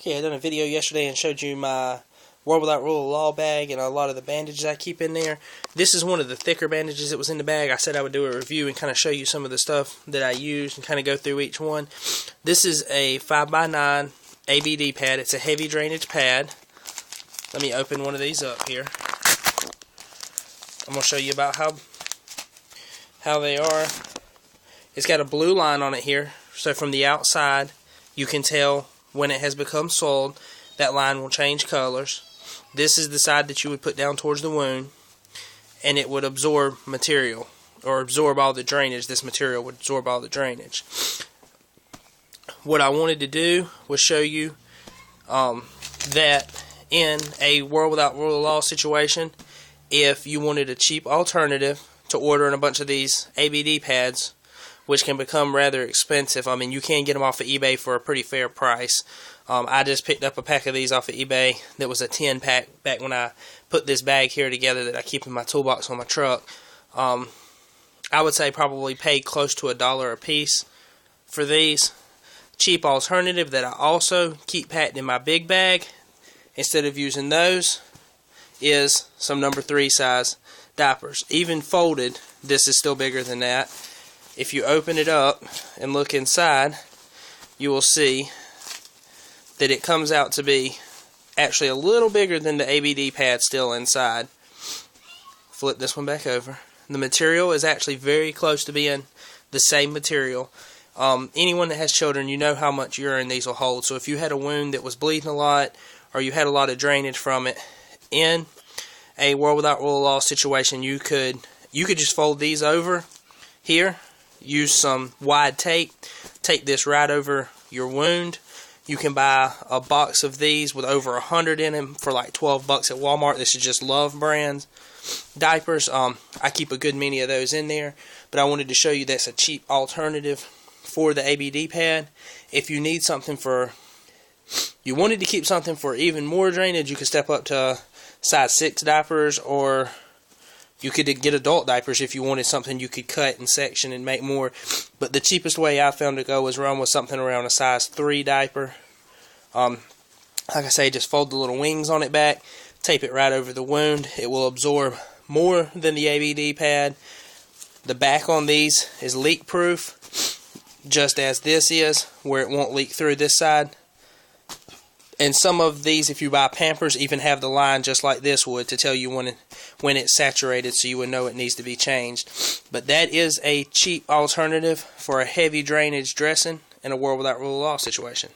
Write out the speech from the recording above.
Okay, I done a video yesterday and showed you my WROL Law bag and a lot of the bandages I keep in there. This is one of the thicker bandages that was in the bag. I said I would do a review and kind of show you some of the stuff that I used and kind of go through each one. This is a 5x9 ABD pad. It's a heavy drainage pad. Let me open one of these up here. I'm going to show you about how they are. It's got a blue line on it here, so from the outside you can tell when it has become soiled. That line will change colors. This is the side that you would put down towards the wound, and it would absorb material, or absorb all the drainage. This material would absorb all the drainage. What I wanted to do was show you that in a world without rule of law situation, if you wanted a cheap alternative to ordering a bunch of these ABD pads, which can become rather expensive. I mean, you can get them off of eBay for a pretty fair price. I just picked up a pack of these off of eBay that was a 10-pack back when I put this bag here together that I keep in my toolbox on my truck. I would say probably paid close to $1 a piece for these. Cheap alternative that I also keep packed in my big bag instead of using those is some number 3 size diapers. Even folded, this is still bigger than that. If you open it up and look inside, you will see that it comes out to be actually a little bigger than the ABD pad still inside. Flip this one back over. The material is actually very close to being the same material. Anyone that has children, you know how much urine these will hold. So if you had a wound that was bleeding a lot, or you had a lot of drainage from it, in a world without rule of law situation, you could just fold these over here. Use some wide tape, take this right over your wound. You can buy a box of these with over 100 in them for like $12 at Walmart. This is just Love Brands diapers. I keep a good many of those in there, but I wanted to show you that's a cheap alternative for the ABD pad. If you need something you wanted to keep something for even more drainage, you could step up to size 6 diapers, or you could get adult diapers if you wanted something you could cut and section and make more. But the cheapest way I found to go was run with something around a size 3 diaper. Like I say, just fold the little wings on it back, tape it right over the wound. It will absorb more than the ABD pad. The back on these is leak proof, just as this is, where it won't leak through this side. And some of these, if you buy Pampers, even have the line just like this would to tell you when it's saturated, so you would know it needs to be changed. But that is a cheap alternative for a heavy drainage dressing in a world without rule of law situation.